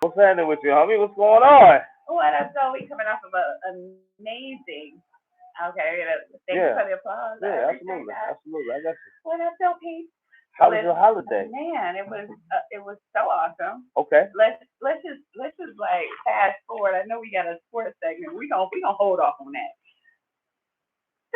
What's happening with you, homie? What's going on? What up, though? We coming off of an amazing. Okay, thank you Yeah, for the applause. I yeah, appreciate absolutely, that. absolutely. I got you. What up, though, Pete? How was your Listen, holiday? man, it was so awesome. Okay. Let's just like fast forward. I know we got a sports segment. We gonna hold off on that.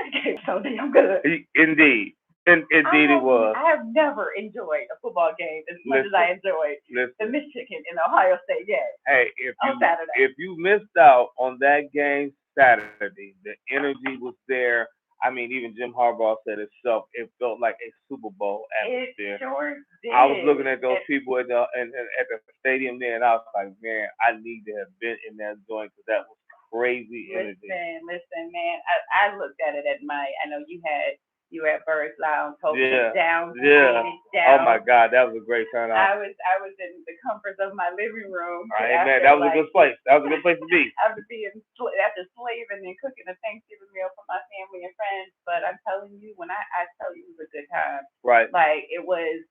That game's so damn good. Indeed, indeed it was. I have never enjoyed a football game as much as Listen, I enjoyed the listen. Michigan and Ohio State game Hey, on Saturday. if you missed out on that game Saturday, the energy was there. I mean, even Jim Harbaugh said itself. It felt like a Super Bowl It atmosphere. sure I was looking did. at those people at the stadium there, and I was like, man, I need to have been in that joint because that was crazy energy. Listen, man. I looked at it at my. I know you had Birds Lounge, hosted Yeah, down, yeah. seated Oh my down. God, that was a great turnout. I was in the comforts of my living room All right, man, after that was a like good place. That was a good place to be. after slaving and cooking a Thanksgiving meal for my family and friends. But I'm telling you, when I tell you it was a good time, Right. like it was.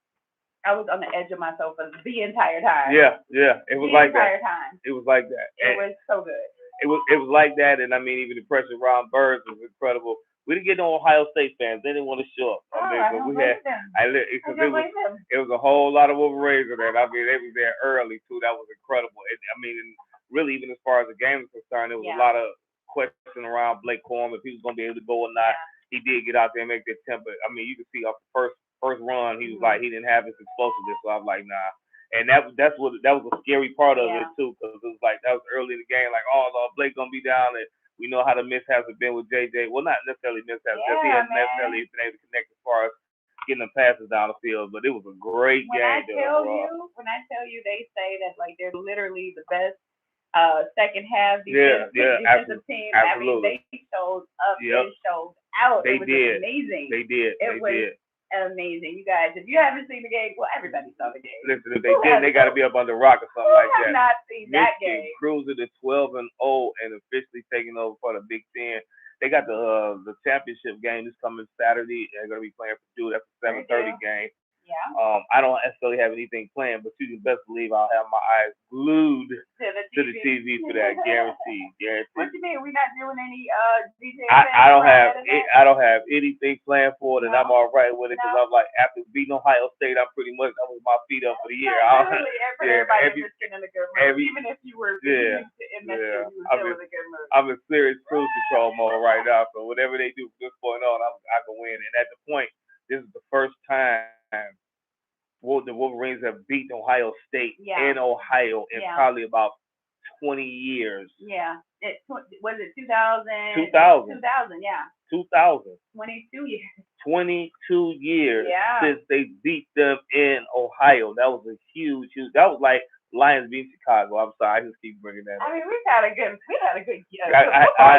I was on the edge of my sofa the entire time. Yeah, yeah. It was The like that. entire time. It was like that. It was so good. It was like that, and I mean, even the pressure around Birds was incredible. We didn't get no Ohio State fans; they didn't want to show up. Oh, I mean, I but don't we blame had, them. I because don't blame them. it was a whole lot of Wolverines in there. I mean, they was there early too. That was incredible. And, I mean, and really, even as far as the game is concerned, there was a Yeah. lot of question around Blake Corum if he was going to be able to go or not. Yeah. He did get out there and make the attempt, but I mean, you could see off the first run, he was Mhm. like he didn't have his explosiveness. So I was like, nah. And that was a scary part of it Yeah. too, because it was like that was early in the game, like, oh no, Blake gonna be down, and we know how the mishaps have been with JJ. Well, not necessarily mishaps, just he Yeah, hasn't necessarily man. been able to connect as far as getting the passes down the field. But it was a great game there overall. When I tell you, they say that like they're literally the best second half Yeah, yeah, defensive team. I mean, absolutely. they showed up, Yep, they showed out. It they was just did, amazing. they did, It they was did. amazing. You guys, if you haven't seen the game, well, everybody saw the game. Listen, if they Who didn't, has they got to be up under rock or who something like have that. not seen that Michigan game? cruising to 12-0 and officially taking over for the Big Ten. They got the championship game this coming Saturday. They're gonna be playing for Duke. That's a They 7:30 do. game. Yeah. I don't necessarily have anything planned, but you can best believe I'll have my eyes glued To the to the TV. TV for that, guaranteed, What guaranteed. you mean? We not doing any DJ I events don't around have that event? I don't have anything planned for it, and I'm No. all right with it because No. I'm like after beating Ohio State, I'm pretty much I'm with my feet up for the year. Literally, Yeah, everybody every was just in a good mood. every Even if you were, yeah, in that yeah. shoe, you were I'm still in in a good mood. I'm in serious cruise control mode right now. So whatever they do from this point on, I can win. And at the point, this is the first time the Wolverines have beaten Ohio State Yeah. in Ohio in Yeah. probably about 20 years. Yeah. Was it 2000? 2000. 2000, yeah. 2000. 22 years. 22 years Yeah. since they beat them in Ohio. That was a huge. That was like Lions beating Chicago. I'm sorry, I just keep bringing that up. I mean, we had a good football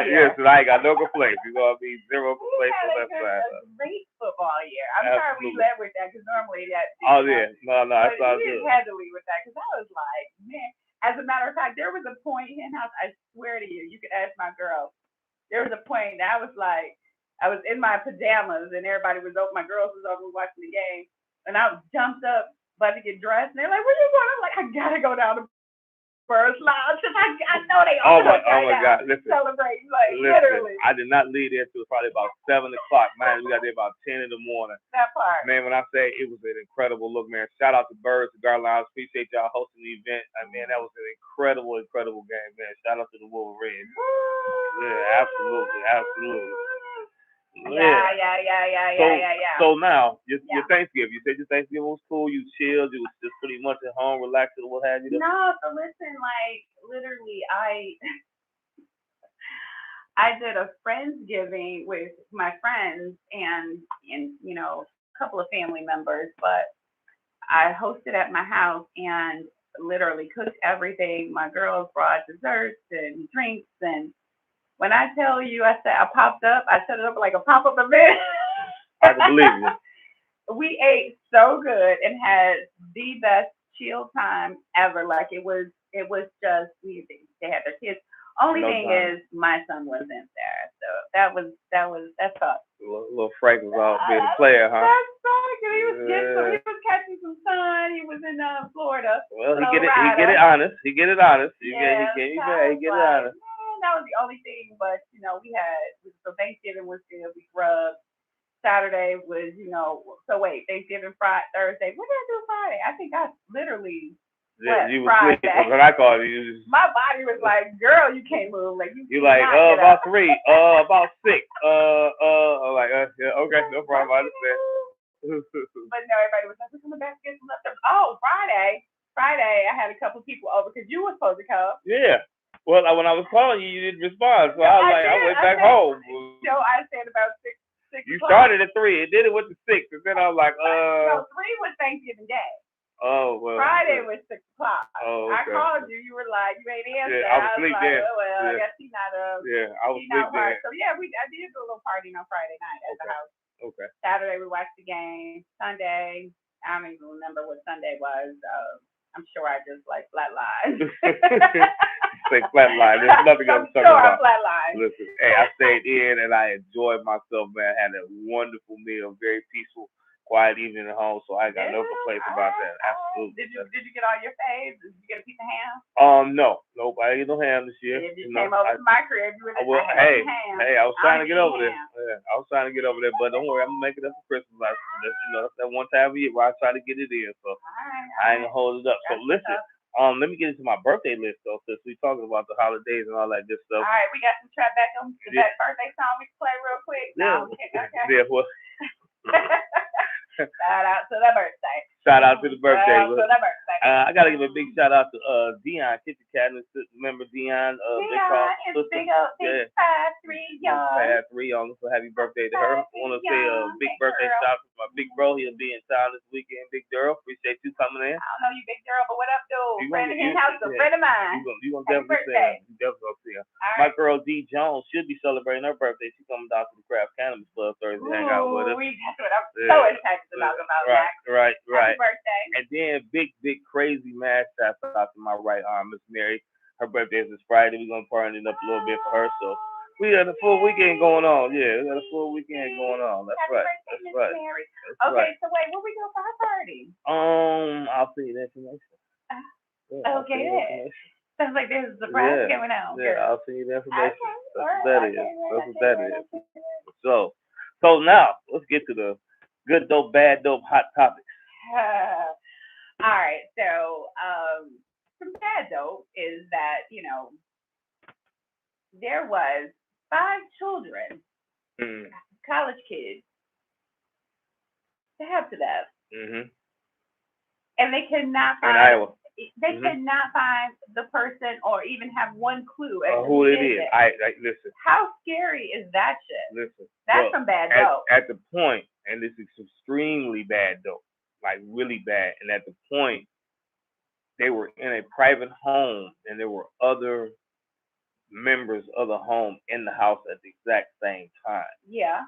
year. Yes, and I ain't got no complaints. You know what I mean? Zero We complaints had on that side. a great football year. I'm sorry we Absolutely. led with that because normally that. Oh yeah, no, But that's all we just good. had to leave with that because I was like, man. As a matter of fact, there was a point in house. I swear to you, you could ask my girl. There was a point that I was like, I was in my pajamas and everybody was over. My girls was over watching the game, and I was jumped up, about to get dressed, and they're like, "Where you going?" I'm like, "I gotta go down to First Lounge because I know they Oh all my, right oh my now God! Listen, celebrating like listen. literally I did not leave there till probably about 7 o'clock. Man, we got there about 10 in the morning. that part." Man, when I say it was an incredible look, man. Shout out to Birds, Cigar Lounge. Appreciate y'all hosting the event. I mean, that was an incredible, incredible game, man. Shout out to the Wolverines. Yeah, absolutely, absolutely. Yeah. So, Yeah. so now your Yeah. Thanksgiving. You said your Thanksgiving was cool. You chilled. You was just pretty much at home, relaxing, what have you. No, so listen, like literally, I did a friendsgiving with my friends and a couple of family members, but I hosted at my house and literally cooked everything. My girls brought desserts and drinks, and when I tell you, I said I popped up, I set it up like a pop up event. I can believe you. We ate so good and had the best chill time ever. Like it was just they had their kids. Only No thing time. is, my son wasn't there, so that's tough. Little Frank was out being a player, huh? That's right. 'Cause he was getting some, Yeah. he was catching some sun. He was in Florida, Well, he get it Florida. honest. He get it honest. He Yeah, came so back. I He was get it like, honest. man, that was the only thing. But we had so Thanksgiving was good. We grubbed. Saturday was, so wait, Thanksgiving, Friday, Thursday. What did I do Friday? I think I literally Yeah, slept you was Friday. sleeping. That's what I called it. You just, My body was like, girl, you can't move. Like you like, cannot get about up. 3, about 6, I'm like, yeah, okay, no problem. I understand. But no, everybody was like, we're coming back to get some leftovers. Oh, Friday, I had a couple people over because you were supposed to come. Yeah. Well, when I was calling you, you didn't respond, so No, I was I like, I did. went I back said, home. So I said about 6 You o'clock. started at 3, and then it went to 6, and then I was like, No, 3 was Thanksgiving Day. Oh well. Friday was 6 o'clock. Oh, okay. I called you. You were like, you ain't answer. Yeah, I was asleep like, then. oh well, Yeah. I guess he's not Yeah, I was She's asleep not then. hard. So yeah, I did do a little partying on Friday night at the house. Okay. Saturday we watched the game. Sunday, I don't even remember what Sunday was. I'm sure I just like flatlined. Say flatline. There's nothing else to talk about. Flatline. Listen, hey, I stayed in and I enjoyed myself, man. I had a wonderful meal, very peaceful, quiet evening at home. So I got no complaints about that. Absolutely. Did you get all your faves? Did you get a piece of ham? No, I didn't get no ham this year. If you came over to my crib, you were hey, ham. I was trying to get over ham. there. Yeah, I was trying to get over there, but don't worry, I'm gonna make it up for Christmas. That's that one time of year where I try to get it in. So I ain't gonna hold it up. So listen. Let me get into my birthday list though, since we're talking about the holidays and all that good stuff. All right, we got some trap back on that birthday song we can play real quick. Yeah. Okay. Yeah, well. Shout out to the birthday. Shout out to the birthday. Shout out to the birthday. I gotta give a big shout out to Dion Kitchen Cabinet. Remember Dion? Dion is big up, big 5'3" young. 5'3" young. So happy birthday to her. I want to say a big birthday shout out to my big bro. He'll be in town this weekend. Big girl, appreciate you coming in. I don't know you, big girl, but what up, dude? Friend of his house, a friend of mine. You gonna definitely see her. You definitely see her. My girl D Jones should be celebrating her birthday. She's coming down to the Craft Cannabis Club Thursday. Hang out with us. That's what I'm so excited to talk about. Right. Happy birthday. And then big crazy mad shout out to my right arm, Miss Mary. Her birthday is this Friday. We're gonna party it up a little bit for her. So we got a full weekend going on. Yeah, we got a full weekend going on. That's right. Mary. Okay, so wait, where we go for our party? I'll see you the information. Okay. Sounds like there's a surprise going on. Yeah, I'll see you the information. Okay. That's what that is. So now let's get to the good dope, bad dope, hot topics. All right, so some bad dope is that there was 5 children, college kids, stabbed to death, and they cannot find. In Iowa. They cannot find the person or even have one clue as to who it is. I listen. How scary is that shit? Listen. That's some bad dope. At the point, and this is extremely bad dope, like really bad. And at the point, they were in a private home, and there were other members of the home in the house at the exact same time. Yeah.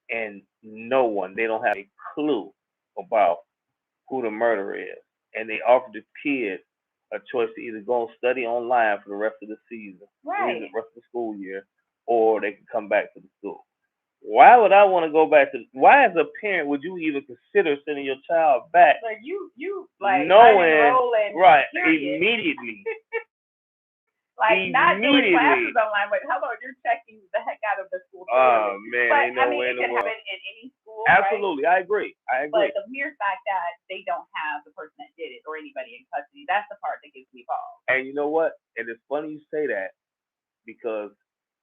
And no one, they don't have a clue about who the murderer is. And they offered the kids a choice to either go and study online for the rest of the season, right, the rest of the school year, or they could come back to the school. Why would I want to go back to? Why, as a parent, would you even consider sending your child back? Like you like knowing, right, period. Immediately. Like not doing classes online, but how about you're checking the heck out of the school? Oh man, but ain't no way it in the can world. happen in any school. Absolutely, right? I agree. But the mere fact that they don't have the person that did it or anybody in custody, that's the part that gives me pause. And you know what? And it's funny you say that because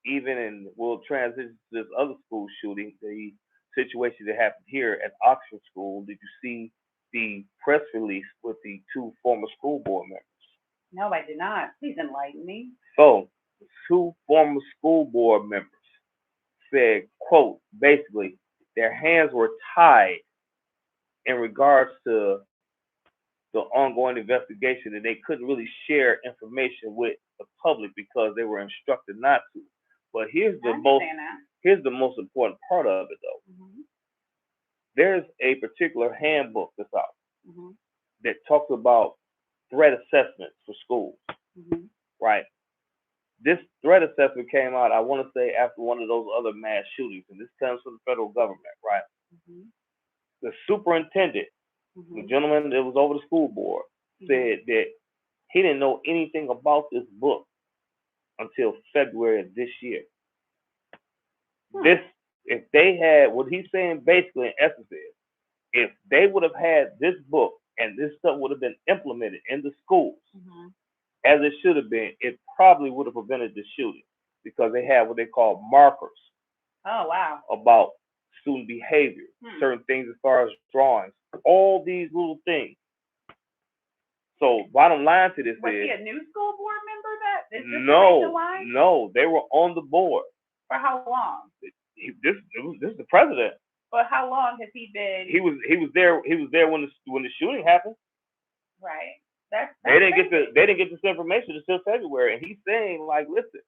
even we'll transition to this other school shooting, the situation that happened here at Oxford School. Did you see the press release with the 2 former school board members? No, I did not. Please enlighten me. So, 2 former school board members said, quote, basically, their hands were tied in regards to the ongoing investigation, and they couldn't really share information with the public because they were instructed not to. But here's the most important part of it, though. There's a particular handbook that's out that talks about threat assessments for schools, right? this threat assessment came out, I want to say, after one of those other mass shootings, and this comes from the federal government, right? Mhm. The superintendent, the Mhm. gentleman that was over the school board, said that he didn't know anything about this book until February of this year. This, if they had, what he's saying basically in essence is, if they would have had this book and this stuff would have been implemented in the schools Mhm. as it should have been, it probably would have prevented the shooting because they have what they call markers Oh wow. about student behavior, certain things as far as drawings, all these little things. So bottom line to this Was is, he a new school board member? That is this the reason no, why? no, they were on the board. For how long? This is the president. But how long has he been? He was there when the shooting happened. Right. That's They didn't crazy. get this information until February, and he's saying like, listen,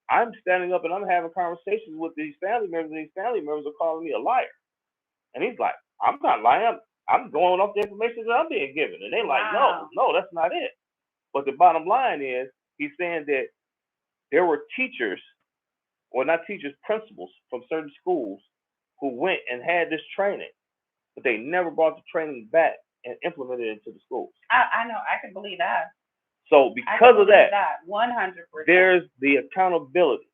I'm standing up and I'm having conversations with these family members, and these family members are calling me a liar. And he's like, I'm not lying. I'm going off the information that I'm being given. And they're like, Wow. no, that's not it. But the bottom line is, he's saying that there were teachers, or not teachers, principals from certain schools who went and had this training, but they never brought the training back and implemented it into the schools. I know. I can believe that. So because of that, 100%. there's the accountability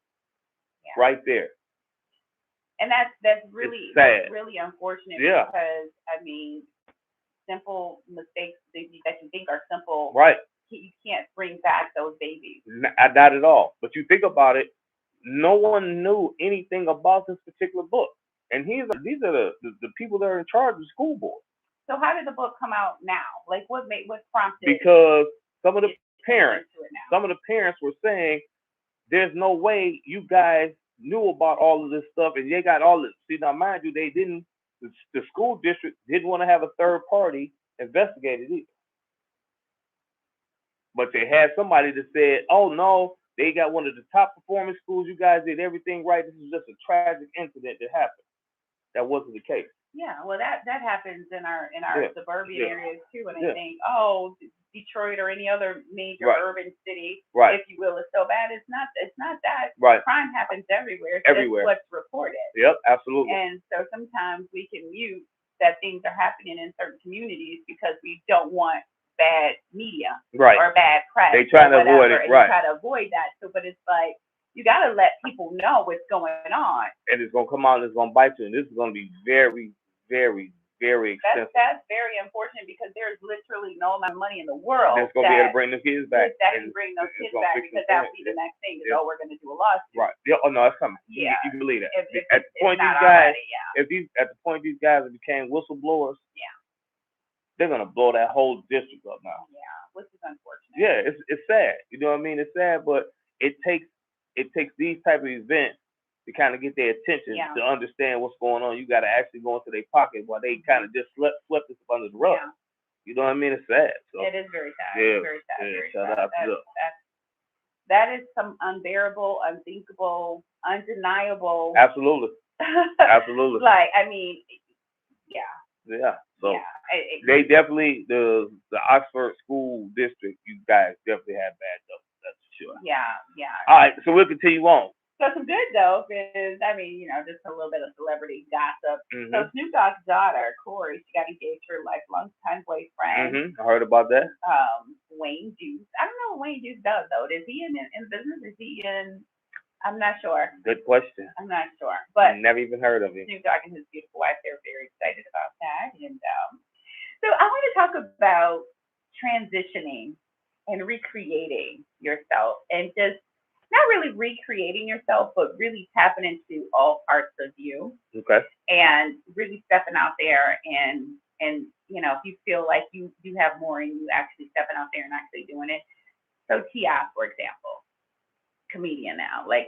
right there. And that's really sad. really unfortunate Yeah. because I mean, simple mistakes that you think are simple, Right. You can't bring back those babies. Not at all. But you think about it, no one knew anything about this particular book. And these are the people that are in charge of the school board. So how did the book come out now? Like what prompted? Because some of the parents were saying, there's no way you guys knew about all of this stuff, and they got all this. See, now mind you, they didn't. The school district didn't want to have a third party investigate it either. But they had somebody that said, "Oh no, they got one of the top performing schools. You guys did everything right. This is just a tragic incident that happened." That wasn't the case. Yeah, well, that happens in our suburban areas too, and I think, Detroit or any other major urban city, if you will, is so bad. It's not that. Right. Crime happens everywhere. It's everywhere. Just what's reported. Yep, absolutely. And so sometimes we can mute that things are happening in certain communities because we don't want bad media or bad press. They try to avoid it, and try to avoid that. So, but it's like you got to let people know what's going on. And it's going to come out and it's going to bite you. And this is going to be very, very, very expensive. That's very unfortunate because there's literally no amount of money in the world that's going to be able to bring the kids back. That can bring those kids back because that would be the next thing. Is, we're going to do a lawsuit. Right. Yeah. Oh no, it's coming. Yeah. You can believe that. At the point these guys, at the point these guys became whistleblowers, they're going to blow that whole district up now. Yeah, which is unfortunate. Yeah, it's sad. You know what I mean? It's sad, but it takes these type of events to kind of get their attention to understand what's going on. You got to actually go into their pocket while they kind of just swept this under the rug. Yeah. You know what I mean? It's sad. So, it is very sad. Yeah, very sad. Yeah, very shout sad. out to that is some unbearable, unthinkable, undeniable. Absolutely. Absolutely. Like, I mean, yeah. Yeah. So they definitely the Oxford School District. You guys definitely have bad stuff. That's for sure. Yeah. Yeah. All right. So we'll continue on. So some good though is, I mean, just a little bit of celebrity gossip. Mm-hmm. So Snoop Dogg's daughter, Corey, she got engaged to her longtime boyfriend. Mm-hmm. I heard about that. Wayne Juice. I don't know what Wayne Juice does though. Is he in business? Is he in? I'm not sure. Good question. I'm not sure. But never even heard of him. Snoop Dogg and his beautiful wife, they're very excited about that. And so I want to talk about transitioning and recreating yourself and just not really recreating yourself, but really tapping into all parts of you. Okay. And really stepping out there and if you feel like you have more and you actually stepping out there and actually doing it. So T.I., for example, comedian now, like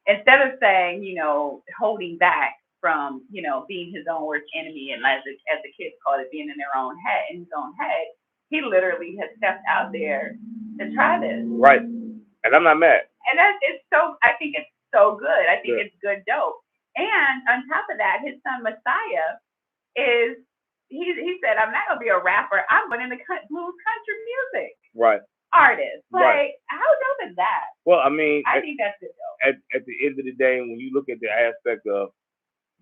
instead of saying, holding back from, being his own worst enemy and as the kids call it, being in their own head, he literally has stepped out there to try this. Right. And I'm not mad. And I think it's so good. I think it's good dope. And on top of that, his son Messiah he said, I'm not gonna be a rapper. I'm going into blues country music. Right. artists. Right. Like, how dope is that? Well, I mean, I think that's good though. at the end of the day, when you look at the aspect of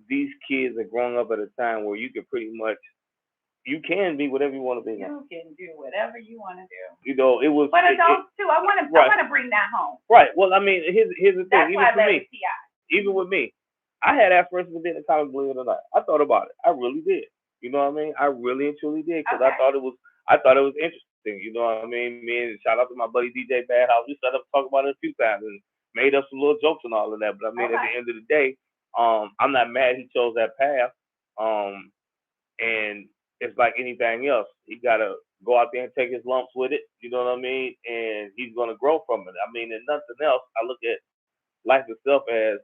these kids are growing up at a time where you can pretty much you can be whatever you want to be now. You can do whatever you want to do. You know, it was. But adults too. I want to. Right. I want to bring that home. Right. Well, I mean, here's the thing. That's Even why I for led me, with T.I. even with me, I had aspirations of being a comic, believe it or not. I thought about it. I really did. You know what I mean? I really and truly did because Okay. I thought it was interesting. You know what I mean? Me and shout out to my buddy DJ Badhouse. We started up to talk about it a few times and made up some little jokes and all of that. But I mean, at the end of the day, I'm not mad he chose that path. And it's like anything else. He gotta go out there and take his lumps with it. You know what I mean? And he's gonna grow from it. I mean, and nothing else. I look at life itself as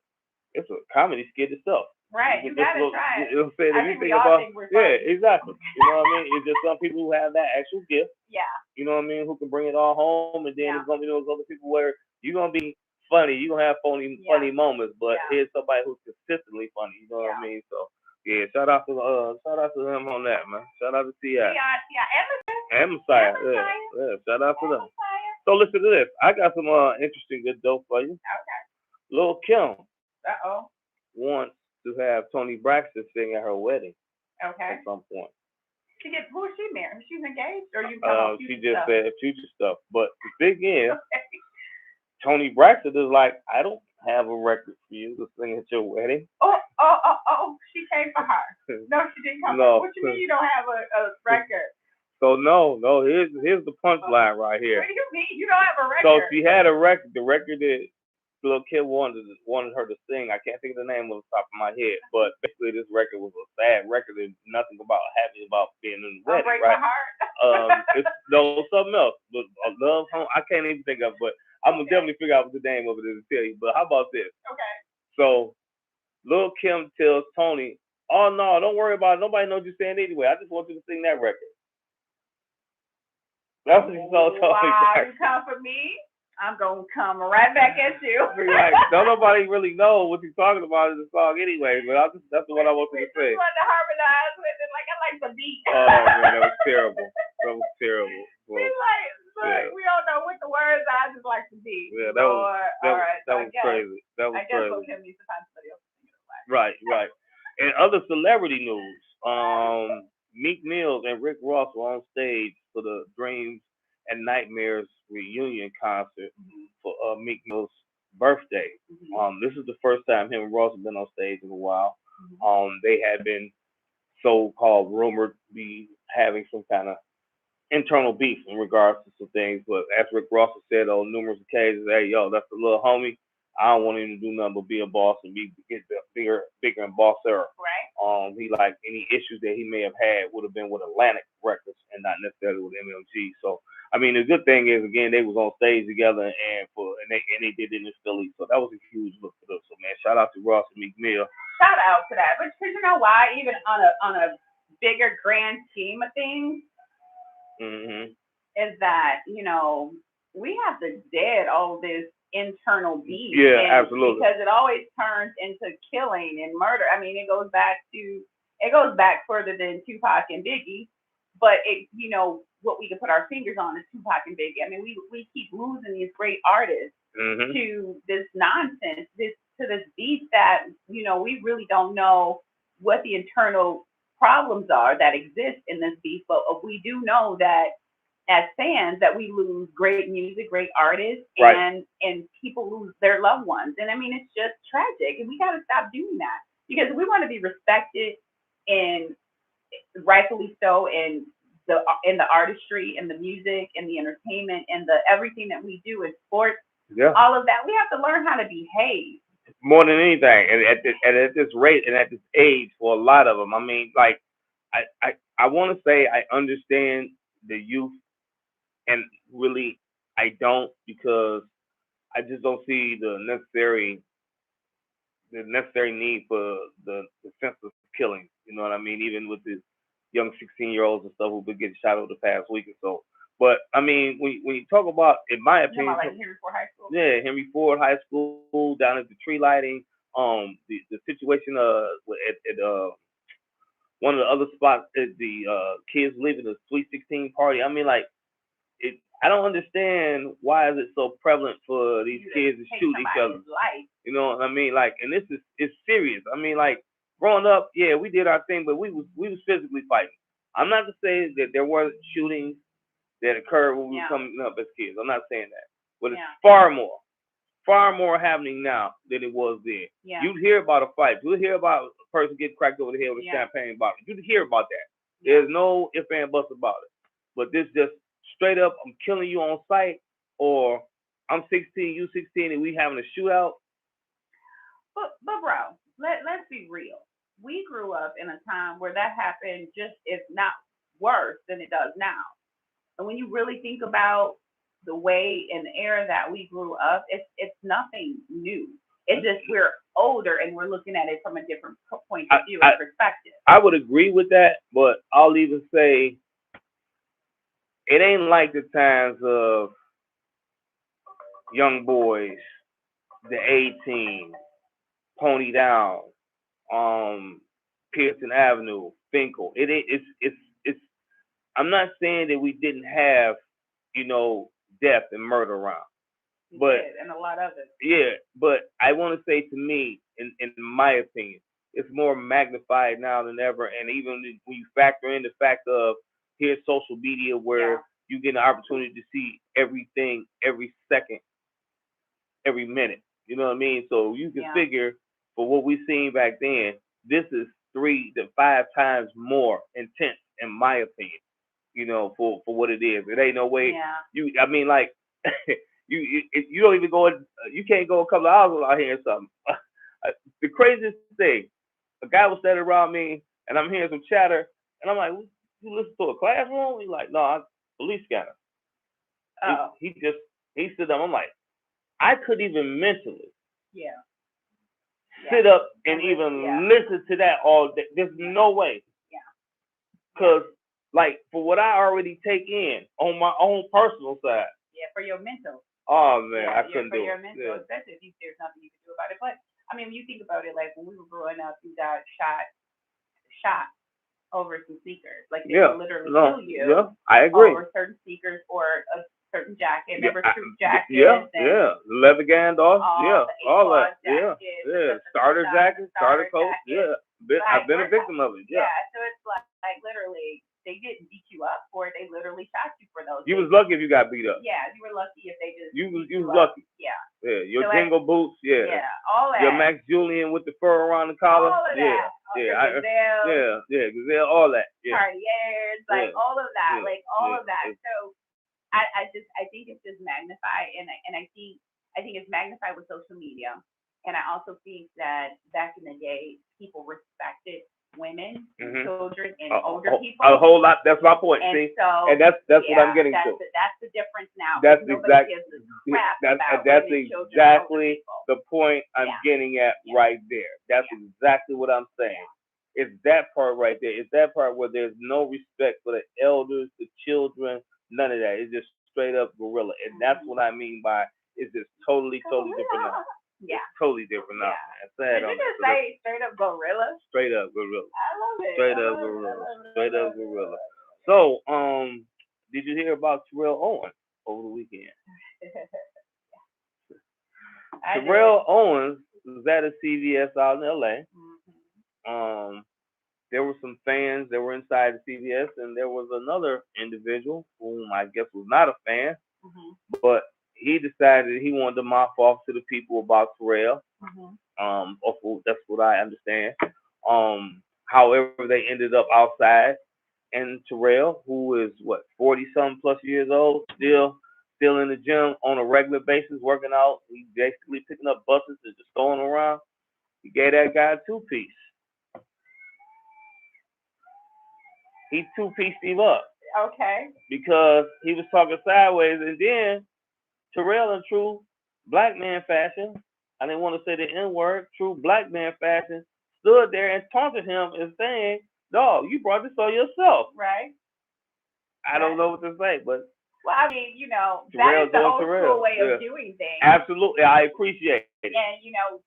it's a comedy skit itself. Right, you gotta try it. You know what I'm saying? I think we all think we're funny. Yeah, exactly. You know what I mean? It's just some people who have that actual gift. Yeah. You know what I mean? Who can bring it all home, and then there's gonna be those other people where you're gonna be funny. You're gonna have funny moments, but here's somebody who's consistently funny. You know what I mean? So yeah, shout out to them on that, man. Shout out to T.I. And Messiah. Yeah, shout out to them. So listen to this. I got some interesting good dope for you. Okay. Lil' Kim Uh-oh. wants to have Toni Braxton sing at her wedding Okay. at some point. Who is she married? She's engaged, or you? She just said future stuff. But the thing is, okay. Toni Braxton is like, I don't have a record for you to sing at your wedding. Oh! She came for her. No, she didn't come. No. What you mean you don't have a record? So no. Here's the punchline right here. What do you mean you don't have a record? So she had a record. The record that Lil' Kim wanted her to sing. I can't think of the name off the top of my head, but basically this record was a sad record and nothing happy about being in the wedding, break right? My heart. It's something else. But Love Home. I can't even think of it, but I'm gonna definitely figure out what the name of it is and tell you. But how about this? Okay. So Lil' Kim tells Toni, "Oh no, don't worry about it. Nobody knows you're saying anyway. I just want you to sing that record." That's what she told Toni. Wow, you come for me? I'm gonna come right back at you. Like, don't nobody really know what you're talking about in the song anyway, but that's what I want you to say. You want to harmonize with it, like I like the beat. Oh man, that was terrible. That was terrible. Well, look, we don't know what the words are. I just like the beat. Yeah, that was crazy. That was I guess crazy. Kim needs to find somebody else to sing it like. Right. And other celebrity news, Meek Mill and Rick Ross were on stage for the Dreams and Nightmares reunion concert for Meek Mill's birthday. This is the first time him and Ross have been on stage in a while. They had been so-called rumored to be having some kind of internal beef in regards to some things, but as Rick Ross has said on numerous occasions, hey, yo, that's the little homie. I don't want him to do nothing but be a boss and get bigger and bosser. Right. He like any issues that he may have had would have been with Atlantic Records and not necessarily with MMG. So I mean, the good thing is again they was on stage together and they did it in Philly, so that was a huge look for them. So man, shout out to Ross and Meek Mill. Shout out to that, but because you know why? Even on a bigger grand scheme of things, is that we have to dead all this internal beef. Yeah, absolutely. Because it always turns into killing and murder. I mean, it goes back further than Tupac and Biggie, but what we can put our fingers on is Tupac and Biggie. I mean, we keep losing these great artists to this nonsense, this beef that we really don't know what the internal problems are that exist in this beef, but we do know that as fans that we lose great music, great artists, and people lose their loved ones. And I mean, it's just tragic, and we got to stop doing that because we want to be respected and rightfully so in the artistry and the music and the entertainment and the everything that we do in sports. Yeah. All of that, we have to learn how to behave. More than anything, and at this rate and at this age, for a lot of them, I mean, like, I want to say I understand the youth, and really I don't, because I just don't see the necessary need for the senseless killing. You know what I mean? Even with the young 16-year-olds and stuff who've been getting shot over the past week or so. But I mean, when you talk about, in my opinion, like Henry Ford High School. Yeah, Henry Ford High School down at the tree lighting. The situation at one of the other spots, the kids leaving the Sweet 16 party. I mean, like, I don't understand why is it so prevalent for these You to kids to take shoot each other. somebody's life. You know what I mean? Like, and this is it's serious. I mean, like growing up, yeah, we did our thing, but we was physically fighting. I'm not to say that there weren't shootings that occurred when we were Yeah. coming up as kids. I'm not saying that, but it's Yeah. far more happening now than it was then. Yeah. You'd hear about a fight. You'd hear about a person getting cracked over the head with a Yeah. champagne bottle. You'd hear about that. Yeah. There's no ifs and buts about it. But this just straight up, I'm killing you on sight, or I'm 16, you 16, and we having a shootout. But bro, let's be real. We grew up in a time where that happened just if not worse than it does now. And when you really think about the way and the era that we grew up, it's nothing new. It's just we're older and we're looking at it from a different point of view and perspective. I would agree with that, but I'll even say it ain't like the times of young boys, the 18, Pony Down, Pearson Avenue, Finkel. It's. I'm not saying that we didn't have, death and murder around, but and a lot of it. yeah. But I want to say, to me, in my opinion, it's more magnified now than ever. And even when you factor in the fact of here's social media where you get an opportunity to see everything every second, every minute. You know what I mean? So you can figure for what we seen back then, this is 3 to 5 times more intense, in my opinion. For what it is. It ain't no way. Yeah. I mean, like you don't even go. You can't go a couple of hours without hearing something. The craziest thing, a guy was standing around me, and I'm hearing some chatter, and I'm like, "You listen to a classroom?" He's like, "No, I'm police scanner." Oh. He stood up. I'm like, I couldn't even mentally Yeah. sit up and even listen to that all day. There's no way. Yeah. Because, like, for what I already take in on my own personal side. Yeah, for your mental. Oh, man, I couldn't do it. For your mental, especially if there's nothing you can do about it. But, I mean, when you think about it, like, when we were growing up, you got shot over some sneakers. Like, they would literally kill you. Yeah, I agree. Over certain sneakers or a certain jacket. Remember troop jackets? Yeah. Leather Gandalf. All that. Jackets, Starter jackets, starter coats. Jackets. I've been a victim of it. Yeah. So it's like literally, they didn't beat you up for it. They literally shot you for those. You was lucky if you got beat up. Yeah, you were lucky if they just. You was lucky. Yeah. Yeah, your jingle boots. Yeah. Yeah, all that. Your Max Julian with the fur around the collar. All of that. Gazelle, all that. Yeah. Cartiers, all of that, all of that. So I think it's just magnified, and I think it's magnified with social media, and I also think that back in the day, people respected women, children, and older people a whole lot. That's my point. And see, so, and that's what I'm getting to. That's the difference now. That's exactly the point I'm getting at right there. That's exactly what I'm saying. It's that part right there. It's that part where there's no respect for the elders, the children, none of that. It's just straight up gorilla, and that's what I mean by it's just totally different now. Yeah. It's totally different now. Did you just say straight up gorilla? Straight up gorilla. I love it. Straight up gorilla. So, did you hear about Terrell Owens over the weekend? Terrell Owens was at a CVS out in LA. There were some fans that were inside the CVS, and there was another individual whom I guess was not a fan, but he decided he wanted to mop off to the people about Terrell. That's what I understand. However, they ended up outside, and Terrell, who is 40-something plus years old, still in the gym on a regular basis, working out. He's basically picking up buses and just throwing around. He gave that guy a 2-piece. He 2-pieced him up. Okay. Because he was talking sideways, and then Terrell, in true black man fashion, I didn't want to say the N-word, true black man fashion, stood there and taunted him and saying, "Dog, you brought this on yourself." Right. I don't know what to say, but Well, I mean, that Terrell is the doing old Terrell. school way Yeah. of doing things. Absolutely, I appreciate it. And,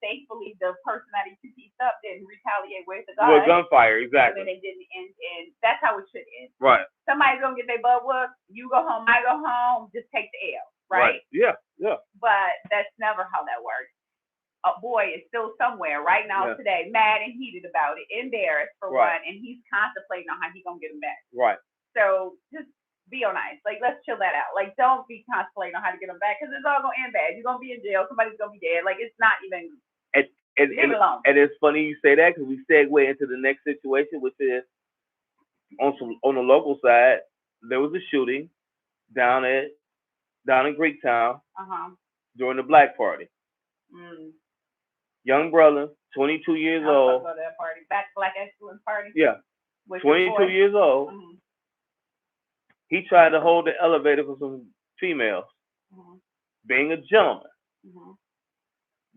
thankfully the person that he two pieced up didn't retaliate with the With gun. gunfire, And exactly. then it didn't end, and that's how it should end. Right. Somebody's gonna get their butt whooped. You go home, I go home. Just take the L, right? Yeah, yeah. But that's never how that works. A boy is still somewhere right now today, mad and heated about it, embarrassed for one, and he's contemplating on how he's gonna get him back. Right. So just be on ice. Like, let's chill that out. Like, don't be contemplating on how to get them back, because it's all gonna end bad. You're gonna be in jail. Somebody's gonna be dead. Like, it's not even. Leave it alone. And it's funny you say that, because we segue into the next situation, which is on the local side. There was a shooting down in Greektown during the Black Party. Young brother, 22 years old. Go to that party. Black Excellence Party. Yeah. 22 years old. He tried to hold the elevator for some females. Being a gentleman.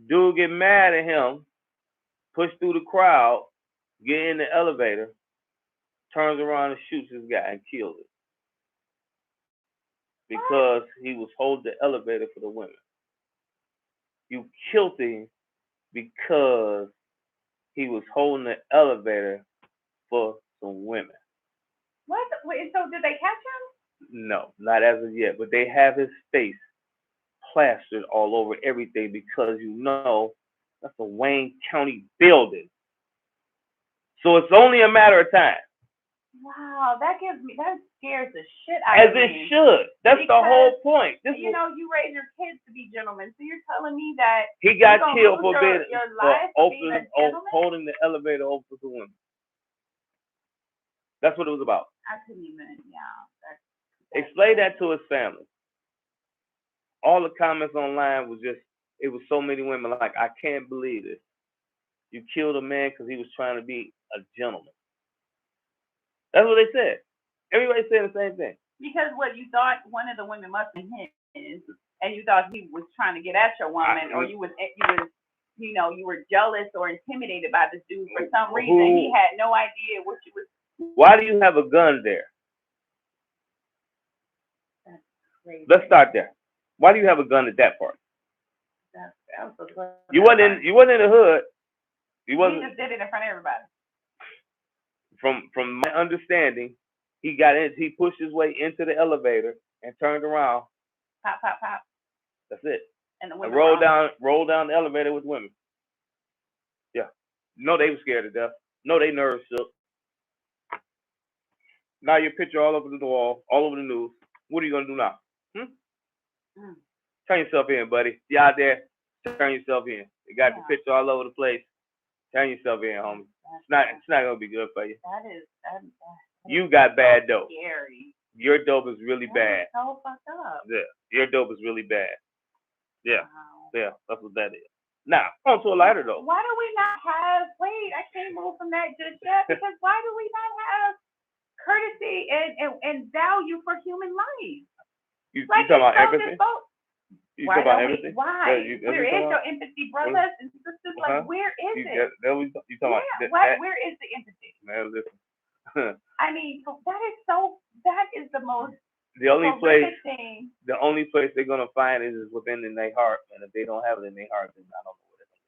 Dude get mad at him, push through the crowd, get in the elevator, turns around and shoots this guy and kills him. Because he was holding the elevator for the women. You killed him because he was holding the elevator for some women. What? Wait, so did they catch him? No, not as of yet. But they have his face plastered all over everything, because that's a Wayne County building. So it's only a matter of time. Wow, that scares the shit out of me. As it should. That's the whole point. You raise your kids to be gentlemen, so you're telling me that he got killed for holding the elevator open for women. That's what it was about. I couldn't even, Explain that to his family. All the comments online was just, it was so many women like, I can't believe this. You killed a man because he was trying to be a gentleman. That's what they said. Everybody saying the same thing. Because what you thought one of the women must have been his, and you thought he was trying to get at your woman, or you were jealous or intimidated by this dude for some reason. He had no idea what you was. Why do you have a gun there? That's crazy. Let's start there. Why do you have a gun at that part? You wasn't in the hood. He just did it in front of everybody. From my understanding, he pushed his way into the elevator and turned around. Pop, pop, pop. That's it. And rolled down the elevator with women. Yeah. No, they were scared to death. No, they nerves shook. Now your picture all over the wall, all over the news. What are you gonna do now? Turn yourself in, buddy. You out there? Turn yourself in. You got your picture all over the place. Turn yourself in, homie. It's not gonna be good for you. That you got bad dope. Scary. Your dope is really bad. So fucked up. Yeah, your dope is really bad. Yeah, wow. Yeah, that's what that is. Now, on to a lighter though. Why do we not have? Wait, I can't move from that just yet, because why do we not have courtesy and value for human life? You talking about empathy? You talking about empathy? Why? Where is your empathy, brothers and sisters? Like, where is it? You talking about? Where is the empathy? Man, listen. I mean, that is the most. The only place thing. The only place they're gonna find it is within their heart, and if they don't have it in their heart, then I don't know what they're gonna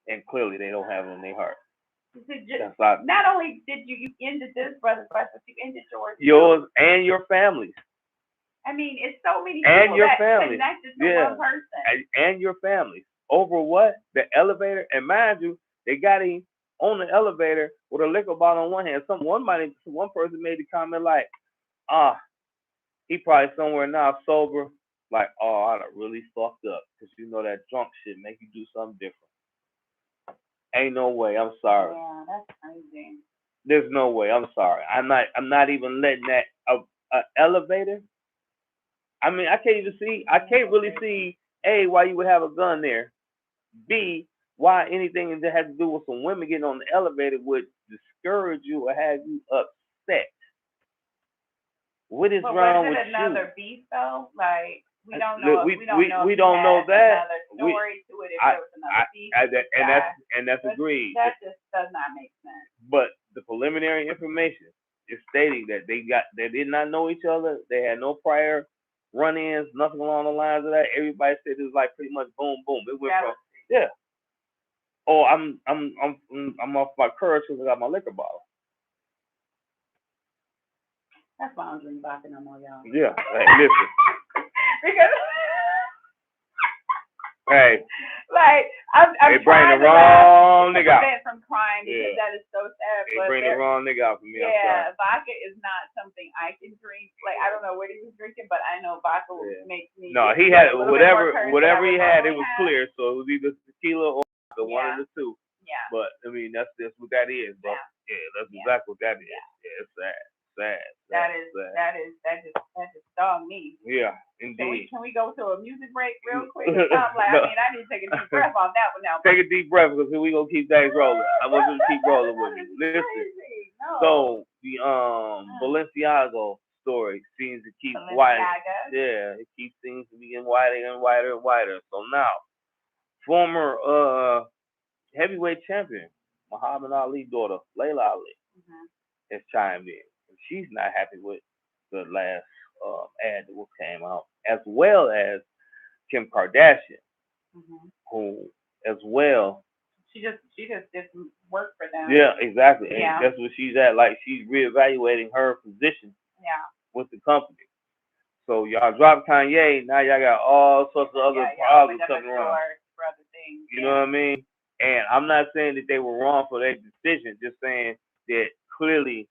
do. And clearly, they don't have it in their heart. Not only did you ended this brother's life, but you ended yours. Yours and your family's. I mean, it's so many and people your that family. connected to one person. And your family. Over what? The elevator. And mind you, they got him on the elevator with a liquor bottle in one hand. One person made the comment like, he probably somewhere now sober. Like, I done really fucked up. Because that drunk shit make you do something different. Ain't no way. I'm sorry. Yeah, that's crazy. There's no way. I'm sorry. I'm not even letting that elevator. I mean, I can't really see, A, why you would have a gun there. B, why anything that has to do with some women getting on the elevator would discourage you or have you upset. What is wrong with you? Was it another beef though? Like, we don't know. We don't know that. Another story to it if there was another beef. And that's agreed. That just does not make sense. But the preliminary information is stating that they did not know each other. They had no prior run-ins, nothing along the lines of that. Everybody said it was like pretty much boom, boom. It went from Oh, I'm off my courage because I got my liquor bottle. That's why I don't drink vodka no more, y'all. Yeah, hey, listen. Because hey, like I'm they bring trying the wrong nigga out. from crying because that is so sad. They bring the wrong nigga out for me. Yeah, vodka is not something I can drink. Like I don't know what he was drinking, but I know vodka makes me. No, he had whatever he had. It was clear, so it was either tequila or one of the two. Yeah. But I mean, that's what that is, bro. Yeah, that's exactly what that is. Yeah, it's sad. That just stung me. Yeah, indeed. Can we go to a music break real quick? I need to take a deep breath on that one now. Take a deep breath because we gonna keep things rolling. I want you to keep rolling with me. Listen. So the Balenciaga story seems to keep wider. Yeah, it seems to be getting wider and wider and wider. So now, former heavyweight champion Muhammad Ali's daughter, Layla Ali, has chimed in. She's not happy with the last ad that came out, as well as Kim Kardashian, who as well. She just did some work for them. Yeah, exactly. And that's where she's at. Like she's reevaluating her position. With the company. So y'all dropped Kanye, now y'all got all sorts of other problems coming around. For other things. You know what I mean? And I'm not saying that they were wrong for their decision, just saying that clearly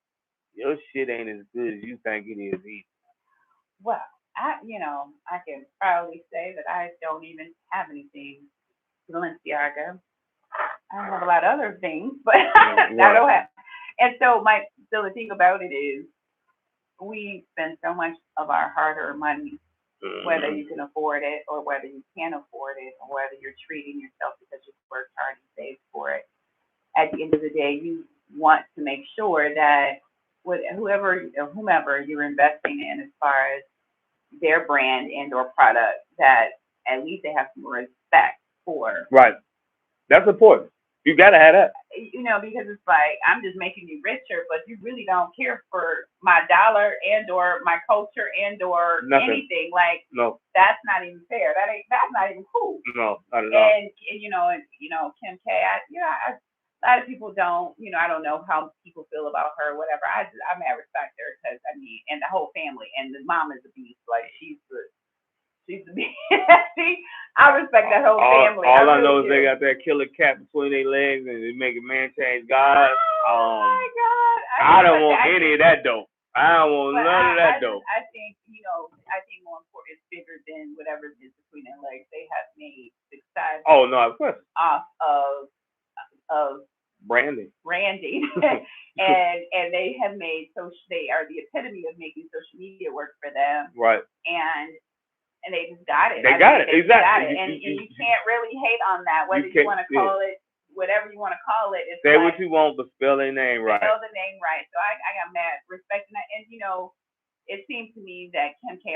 your shit ain't as good as you think it is either. Well, I can proudly say that I don't even have anything Balenciaga. I have a lot of other things, but I don't have. And so the thing about it is we spend so much of our hard-earned money, whether you can afford it or whether you can't afford it or whether you're treating yourself because you've worked hard and saved for it. At the end of the day, you want to make sure that with whomever you're investing in as far as their brand and or product, that at least they have some respect for. Right. That's important. You gotta have that. Because it's like I'm just making you richer, but you really don't care for my dollar and or my culture and or anything. Like that's not even fair. That's not even cool. No, not at all. And Kim K. A lot of people don't. I don't know how people feel about her. Whatever. I respect her because and the whole family and the mom is a beast. Like she's the beast. I respect that whole family. All I know is they got that killer cat between their legs and they make a man change God. Oh my God! I don't want any of that dope. I don't want none of that dope. I think more important, it's bigger than whatever it is between their legs. They have made success. Oh no, of course. Off of branding. and they have made they are the epitome of making social media work for them. Right. And they just got it. They got it. Exactly. And you can't really hate on that, whether you want to call it whatever you want to call it. It's say what you want, but spell their name right. Spell the name right. So I got mad respecting that. And it seems to me that Kim K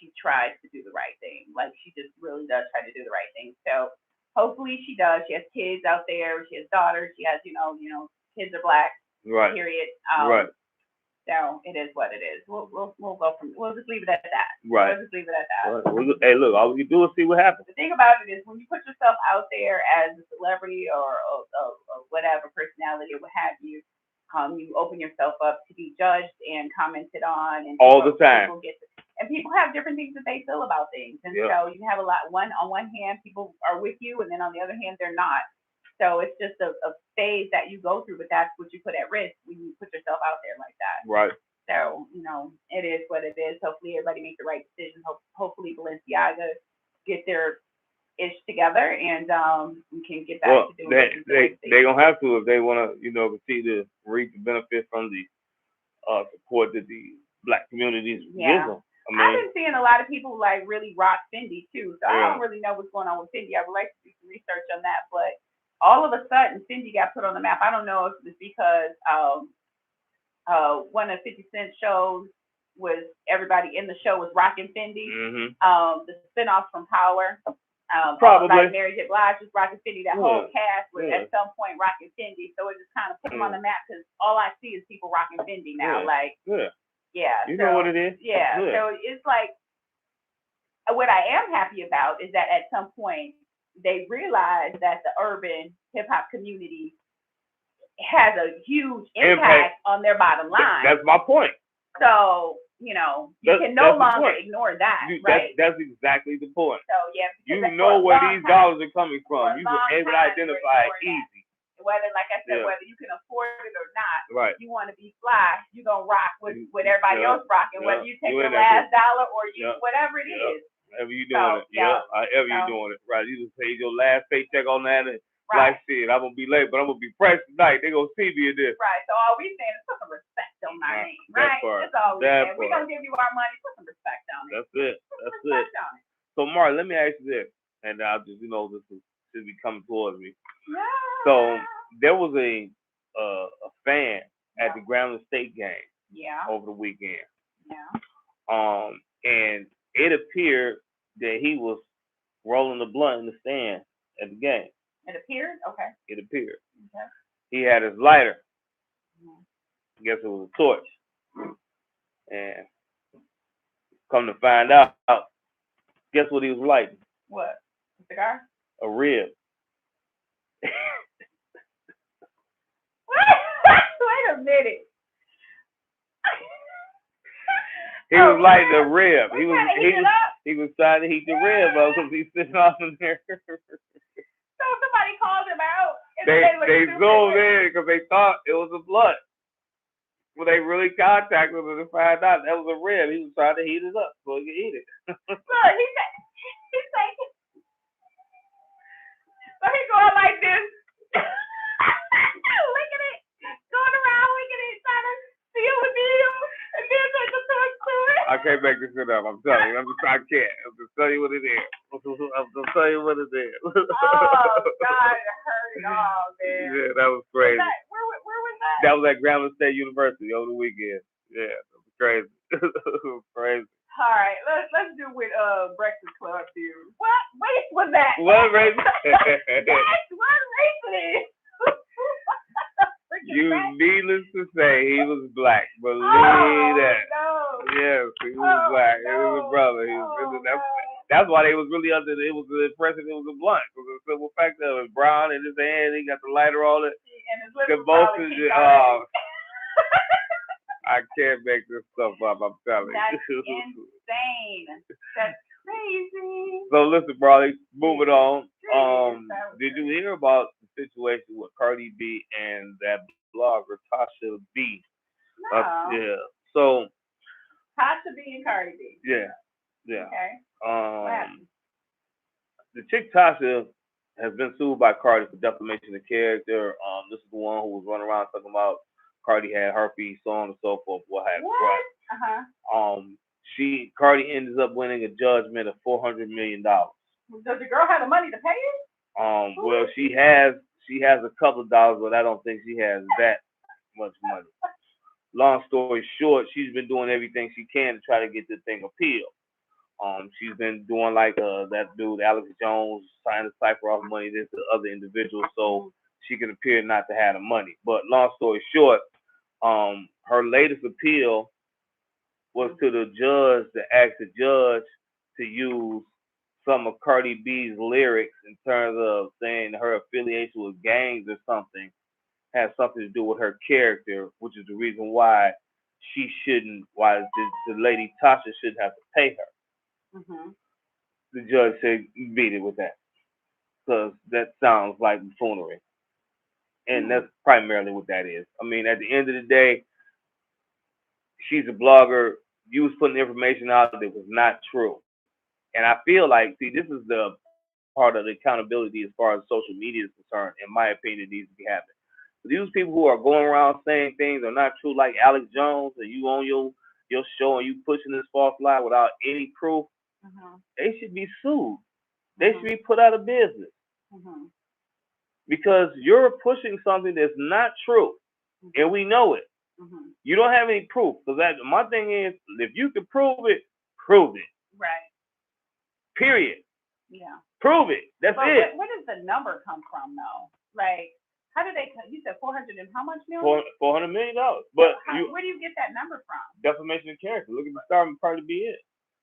she tries to do the right thing. Like she just really does try to do the right thing. So hopefully she does. She has kids out there. She has daughters. She has kids are black. Right. Period. Right. So it is what it is. We'll just leave it at that. Right. We'll just leave it at that. Right. Hey, look, all we do is see what happens. The thing about it is when you put yourself out there as a celebrity or whatever personality or what have you, you open yourself up to be judged and commented on, and all the time. People have different things that they feel about things, and so you have a lot. On one hand, people are with you, and then on the other hand, they're not. So it's just a phase that you go through, but that's what you put at risk when you put yourself out there like that. Right. So, it is what it is. Hopefully everybody makes the right decision. Hopefully Balenciaga get their ish together and we can get back to doing they gonna have to if they wanna, continue to reap the benefit from the support that the black communities give them. I've been seeing a lot of people like really rock Fendi too. So I don't really know what's going on with Fendi. I would like to do some research on that, but all of a sudden, Fendi got put on the map. I don't know if it's because one of 50 Cent's shows was everybody in the show was rocking Fendi. Mm-hmm. The spinoff from Power Probably. Like Mary J. Blige was rocking Fendi. That whole cast was Yeah. at some point rocking Fendi. So it just kind of put them on the map because all I see is people rocking Fendi now. Like, you know what it is. Yeah. So it's like, what I am happy about is that at some point they realized that the urban hip hop community has a huge impact on their bottom line. That's my point. So, you can no longer ignore that, right? That's exactly the point. So, yeah. You know where these dollars are coming from. You can able to identify it easy. Whether, like I said, whether you can afford it or not, right. If you want to be fly, you're going to rock with everybody else rocking, whether you take the last dollar or you whatever it is. However you doing it. However you doing it. Right. You just paid your last paycheck on that and like shit, I'm going to be late, but I'm going to be fresh tonight. They're going to see me in this. Right. So all we saying is put some respect on our name, right? That's all we saying. We're going to give you our money, put some respect on it. That's it. That's it. So, Mark, let me ask you this, and I'll just, this should be coming towards me. Yeah. So, there was a fan at the Grambling State game over the weekend. Yeah. And it appeared that he was rolling the blunt in the stand at the game. It appeared? Okay. It appeared. Okay. He had his lighter. I guess it was a torch. And come to find out, guess what he was lighting? What? A cigar? A rib. Wait a minute. He was lighting a rib. He was trying to heat the rib up because he's sitting off in there. So somebody called him out. They zoomed in because they thought it was a blunt. Well, they really contacted him to find out that was a rib. He was trying to heat it up so he could eat it. Look, he's like, so he's going like this, licking it, going around licking it, trying to seal the deal, and then take the touch to it. I can't make this shit up. I'm telling you. I can't. I'm just telling you what it is. I'm just telling you what it is. Oh, God, it hurt it all, man. Yeah, that was crazy. Where was that? That was at Grambling State University over the weekend. Yeah, that was crazy. It was crazy. All right, let's do with Breakfast Club Theory. What race was that? What race? What race it is? Needless to say, he was black. Believe that. No. Yes, he was black. No. It was a brother. That's why they was really under. It was the impression it was a blunt because the simple fact that it was brown in his hand. He got the lighter on it. And his lips I can't make this stuff up. I'm telling you. That's insane. That's crazy. So listen, Brawley, moving on. Did you hear about the situation with Cardi B and that blogger Tasha B? No. Yeah. So. Tasha B and Cardi B. Yeah. Yeah. Okay. What happened? The chick Tasha has been sued by Cardi for defamation of character. This is the one who was running around talking about Cardi had herpes, so on and so forth. What? Cardi ends up winning a judgment of $400 million. Does the girl have the money to pay it? Well, she has a couple of dollars, but I don't think she has that much money. Long story short, she's been doing everything she can to try to get this thing appealed. She's been doing like that dude Alex Jones, trying to cipher off money to other individuals so she can appear not to have the money. But long story short, her latest appeal was to the judge to ask the judge to use some of Cardi B's lyrics in terms of saying her affiliation with gangs or something has something to do with her character, which is the reason why the lady Tasha shouldn't have to pay her. Mm-hmm. The judge said, beat it with that. Because that sounds like buffoonery. And that's primarily what that is. I mean, at the end of the day, she's a blogger. You was putting information out that was not true. And I feel like, see, this is the part of the accountability as far as social media is concerned. In my opinion, it needs to be happening. So these people who are going around saying things are not true, like Alex Jones, and you on your show and you pushing this false lie without any proof, they should be sued. They should be put out of business. Because you're pushing something that's not true, and we know it. You don't have any proof. So my thing is, if you can prove it, prove it. Right. Period. Yeah. Prove it. That's But it. where does the number come from, though? Like, how do they? You said 400 and how much million? $400 million. But where do you get that number from? Defamation of character. Look at the star and Cardi B.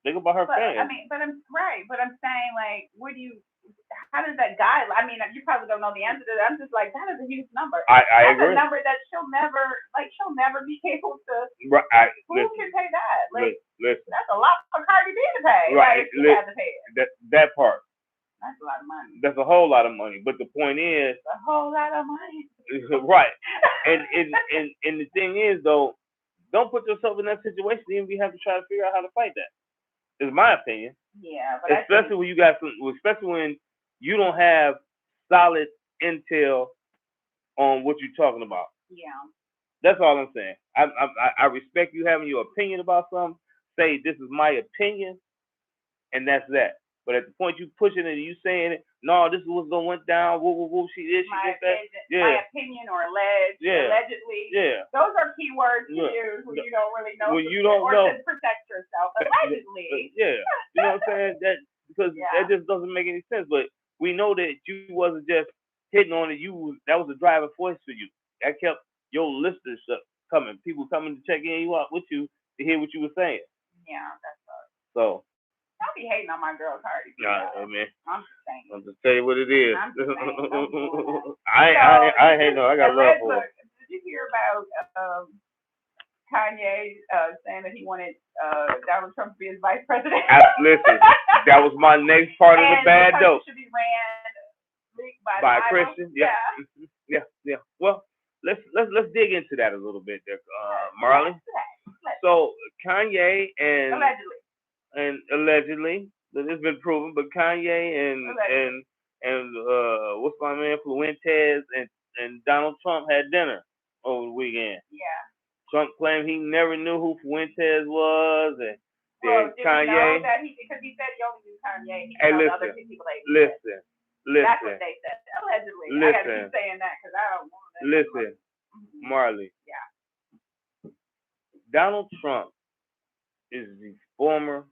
Think about her fans. I mean, but I'm right. But I'm saying, like, where do you? How does that guide? I mean, you probably don't know the answer to that. I'm just like, that is a huge number. I agree. That's a number that she'll never be able to. Right. Who can pay that? Like, listen. That's a lot for Cardi B to pay. Right. Like, she has to pay it. That part. That's a lot of money. That's a whole lot of money. But the point is, a whole lot of money. Right. And the thing is, though, don't put yourself in that situation and you have to try to figure out how to fight that. Is my opinion. Yeah, but especially when you got especially when you don't have solid intel on what you're talking about. Yeah. That's all I'm saying. I respect you having your opinion about something. Say this is my opinion, and that's that. But at the point you pushing it and you saying it, no, this is what's gonna went down. Whoop, she did that. Yeah. My opinion or allegedly. Yeah. Those are key words to use when you don't really know. When you don't know. Or to protect yourself. Allegedly. Yeah. You know what I'm saying? That because that just doesn't make any sense. But we know that you wasn't just hitting on it. That was a driving force for you. That kept your listeners coming. People coming to check in you out with you to hear what you were saying. Yeah, that's right. So. Don't be hating on my girl Cardi. Nah, man. I'm just saying. I'm just tell you what it is. I'm just saying. I ain't no. I got love for her. Did you hear about Kanye saying that he wanted Donald Trump to be his vice president? Listen, that was my next part of the bad dope. Should be ran by a Christian. Yeah. Well, let's dig into that a little bit there, Marley. So Kanye and allegedly, it's been proven, but Kanye and what's my man Fuentes and Donald Trump had dinner over the weekend. Yeah. Trump claimed he never knew who Fuentes was, and Kanye. Know that because he said he only knew Kanye. He other people listen. That's what they said. Allegedly. I gotta keep saying that because I don't want that. Listen, Marley. Yeah. Donald Trump is the former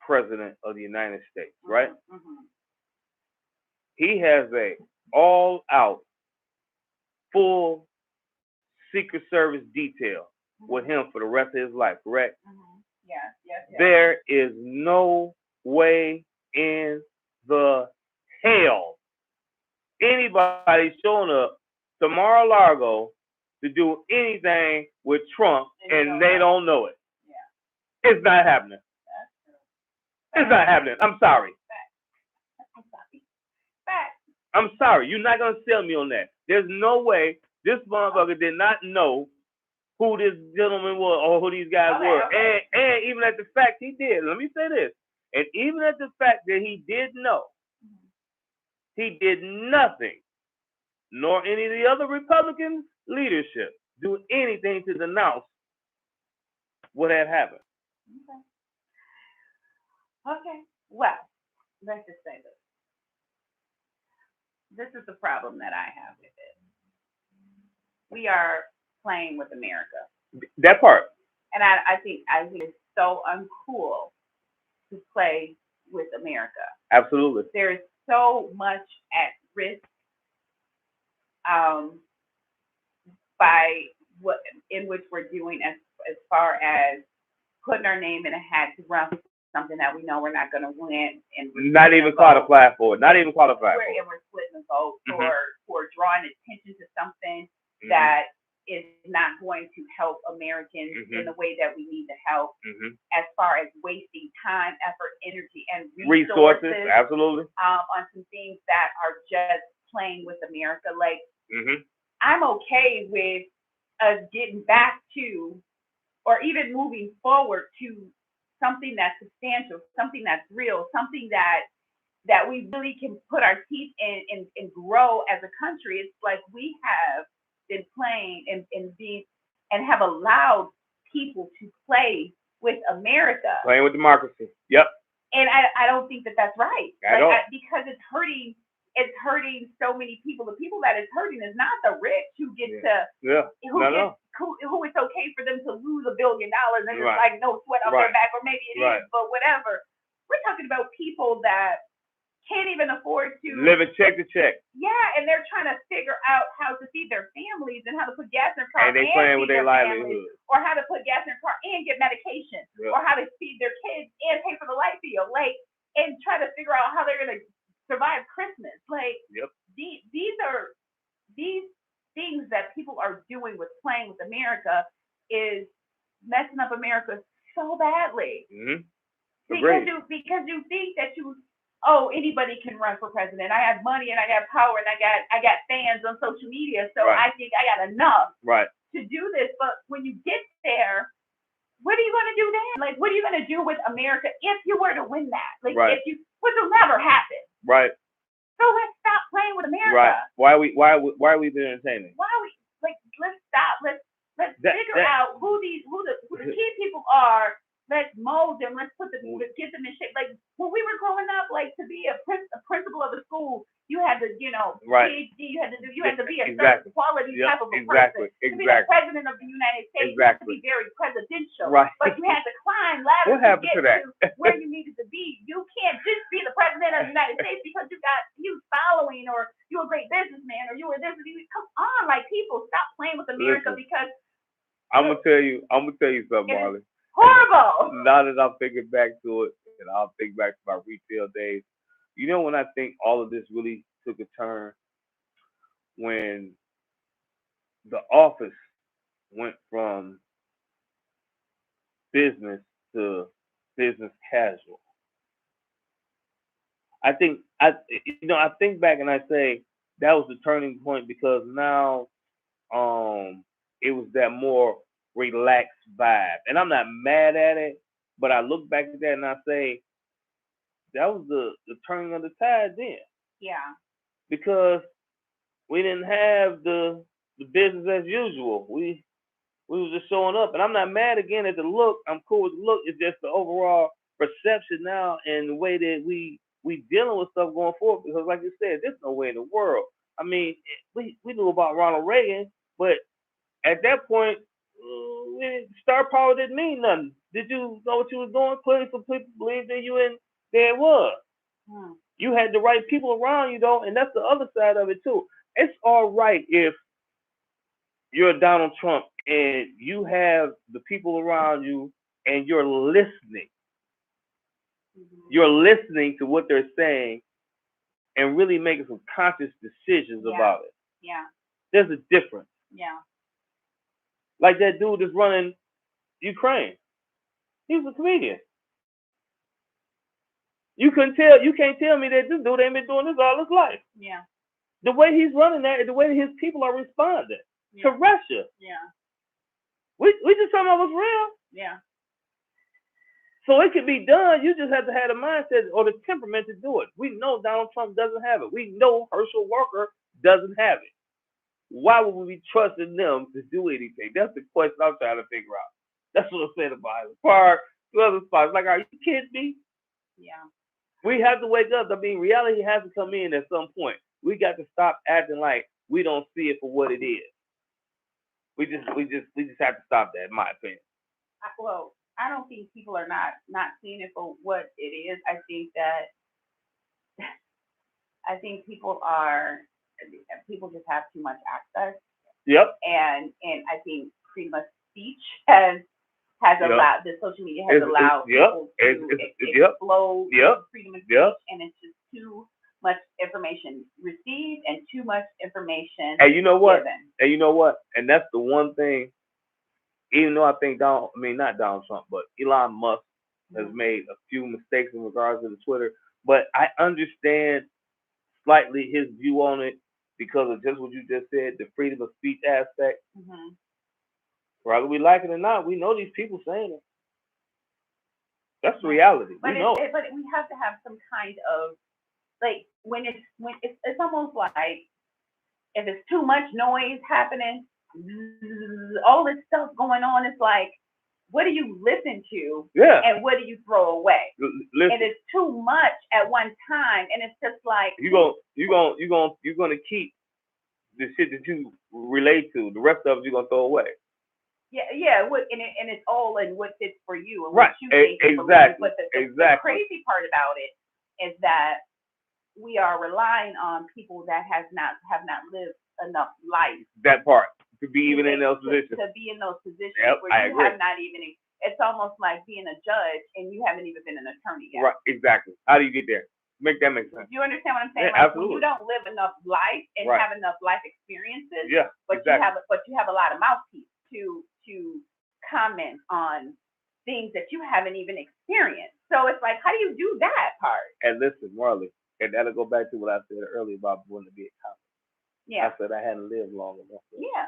president of the United States, right? Mm-hmm. He has a all-out, full Secret Service detail with him for the rest of his life, correct? Mm-hmm. Yes. There is no way in the hell anybody showing up to Mar-a-Lago to do anything with Trump and they don't know it. Yeah. It's not happening. It's not happening. I'm sorry. I'm sorry. You're not going to sell me on that. There's no way this motherfucker did not know who this gentleman was or who these guys were. Okay. And even at the fact he did, let me say this, and even at the fact that he did know, he did nothing, nor any of the other Republican leadership do anything to denounce what had happened. Okay. Well, let's just say this. This is the problem that I have with it. We are playing with America. That part. And I think it's so uncool to play with America. Absolutely. There is so much at risk by what in which we're doing as far as putting our name in a hat to run something that we know we're not going to win, and not even qualified for it. Not even qualified for it. And we're splitting the vote for drawing attention to something that is not going to help Americans in the way that we need to help, as far as wasting time, effort, energy, and resources. Absolutely. On some things that are just playing with America. Like, I'm okay with us getting back to, or even moving forward to something that's substantial, something that's real, something that we really can put our teeth in and grow as a country. It's like we have been playing and have allowed people to play with America. Playing with democracy. Yep. And I don't think that that's right. Because it's hurting so many people. The people that it's hurting is not the rich who get who it's okay for them to lose $1 billion and it's like no sweat off their back, or maybe it is, but whatever. We're talking about people that can't even afford to living check to check. Yeah, and they're trying to figure out how to feed their families and how to put gas in their car And they playing with their livelihood. or how to put gas in their car and get medication, or how to feed their kids and pay for the light bill, like, and try to figure out how they're gonna survive Christmas. Like, these are these things that people are doing with playing with America is messing up America so badly. Mm-hmm. Because you think that anybody can run for president. I have money and I got power and I got fans on social media, so I think I got enough to do this. But when you get there, what are you gonna do then? Like, what are you gonna do with America if you were to win that? Like, which will never happen. Right. So let's stop playing with America. Right. Why are we being entertaining? Why are we let's stop. Let's figure out who the key people are. Let's mold them. Let's get them in shape. Like when we were growing up, like to be a principal of a school, you had to, PhD. You had to be a certain quality type of a person. To be the president of the United States, you had to be very presidential. Right. But you had to climb ladders to get to where you needed to be. You can't just be the president of the United States because you got huge following, or you're a great businessman, or you were this. Come on, like people, stop playing with America. Because I'm gonna tell you something, Marley. Horrible. Now that I'm thinking back to it, and I'll think back to my retail days, you know when I think all of this really took a turn? When the office went from business to business casual. I think back and I say that was the turning point, because now it was that more relaxed vibe. And I'm not mad at it, but I look back at that and I say that was the turning of the tide then. Yeah. Because we didn't have the business as usual. We was just showing up. And I'm not mad again at the look. I'm cool with the look. It's just the overall perception now and the way that we dealing with stuff going forward. Because like you said, there's no way in the world. I mean, we knew about Ronald Reagan, but at that point, star power didn't mean nothing. Did you know what you was doing? Clearly some people believed in you, and there it was. You had the right people around you, though, and that's the other side of it, too. It's all right if you're Donald Trump and you have the people around you and you're listening. You're listening to what they're saying and really making some conscious decisions about it. Yeah. There's a difference. Yeah. Like that dude that's running Ukraine. He was a comedian. You can't tell me that this dude ain't been doing this all his life. Yeah. The way he's running that, the way that his people are responding to Russia. Yeah. We just talking about what's real. Yeah. So it can be done. You just have to have the mindset or the temperament to do it. We know Donald Trump doesn't have it. We know Herschel Walker doesn't have it. Why would we be trusting them to do anything? That's the question I'm trying to figure out. That's what I'm saying about Highland Park, the other spots. Like, are you kidding me? Yeah. We have to wake up. I mean, reality has to come in at some point. We got to stop acting like we don't see it for what it is. We just have to stop that, in my opinion. Well, I don't think people are not seeing it for what it is. I think people just have too much access. Yep. And I think freedom of speech has allowed, the social media has allowed people to explode freedom of speech, and it's just too much information received and too much information And you know what? given. And that's the one thing, even though I think not Donald Trump, but Elon Musk has made a few mistakes in regards to the Twitter, but I understand slightly his view on it because of just what you just said, the freedom of speech aspect. Whether we like it or not, we know these people saying it. That's the reality. But we know but we have to have some kind of, like, when it's almost like if it's too much noise happening, all this stuff going on, it's like, what do you listen to? Yeah. And what do you throw away? Listen. And it's too much at one time, and it's just like you're gonna keep the shit that you relate to. The rest of it you're gonna throw away. Yeah. And it's all in what fits for you and right. what you think. Exactly. But the crazy part about it is that we are relying on people that have not lived enough life That part to be even to, in those positions. to be in those positions Yep, where I you agree. have not even. It's almost like being a judge and you haven't even been an attorney yet. Right, exactly. How do you get there? Make that make sense. You understand what I'm saying? Yeah, like absolutely. when you don't live enough life and Right. have enough life experiences, Yeah, but exactly. you have a lot of mouthpiece to comment on things that you haven't even experienced. So it's like, how do you do that part? And listen, Marley, and that'll go back to what I said earlier about wanting to be a cop. Yeah. I said I hadn't lived long enough. Yeah.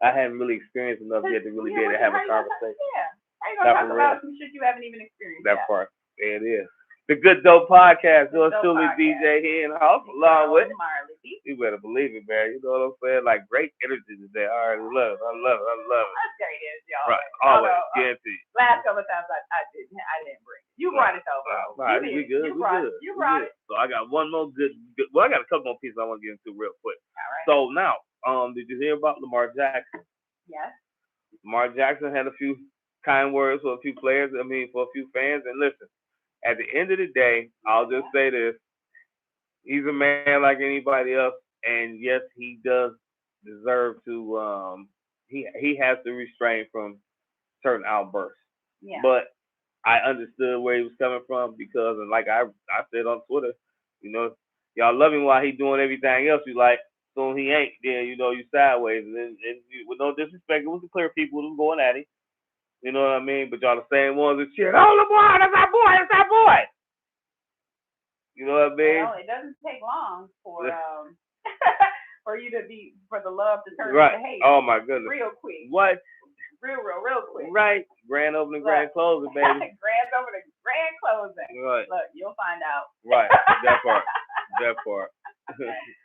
I hadn't really experienced enough yet to really be able to have a conversation. Yeah. How you gonna talk about some shit you haven't even experienced that yet? part. There it is. The Good Dope Podcast. Yours Dope truly, Podcast. DJ here in the house, along with Marley. you better believe it, man. You know what I'm saying? Like great energy today. I already love it. I love it. I love it. That's great, y'all. Right. Always. Guaranteed. Last couple of times I didn't bring it. You brought it though, bro. Nah, we good. You brought it. So I got one more good. Well, I got a couple more pieces I want to get into real quick. All right. So now, did you hear about Lamar Jackson? Yes. Lamar Jackson had a few kind words for a few players. I mean, for a few fans. And listen, at the end of the day, I'll just say this: he's a man like anybody else, and yes, he does deserve to. He has to restrain from certain outbursts. Yeah. But I understood where he was coming from because, and like I said on Twitter, you know, y'all love him while he doing everything else you like. So he ain't, then you know you sideways, and with no disrespect, it was the clear people who was going at him. You know what I mean? But y'all the same ones that cheering, oh Lamar, that's our boy, that's our boy. You know what I mean? Well, it doesn't take long for for the love to turn right. into hate. Oh my goodness. Real quick. What? Real quick. Right. Grand opening, grand closing, baby. Grand opening, grand closing. Right. Look, you'll find out. Right. That part. That part.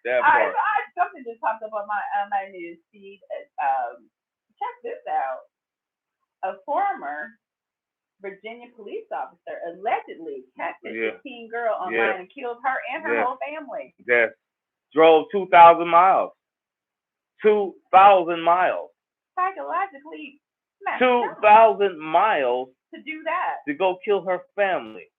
That part. Something just popped up on my news feed. Check this out. A former Virginia police officer allegedly catfished a teen girl online and killed her and her whole family. Yes. Drove 2,000 miles. 2,000 miles. Psychologically. 2,000 miles to do that. To go kill her family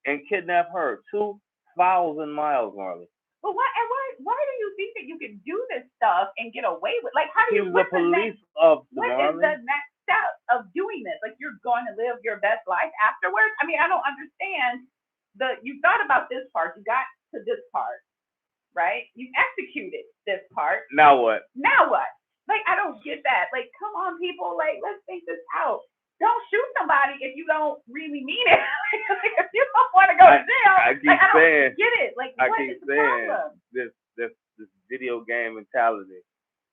and kidnap her. 2,000 miles, Marley. But why do you think that you can do this stuff and get away with? Like, how do you? What is the next step of doing this? Like, you're going to live your best life afterwards? I mean, I don't understand. You thought about this part. You got to this part, right? You executed this part. Now what? Like, I don't get that. Like, come on, people. Like, let's think this out. Don't shoot somebody if you don't really mean it. Like, if you don't want to go to jail, I don't get it. Like, what is the problem? This video game mentality.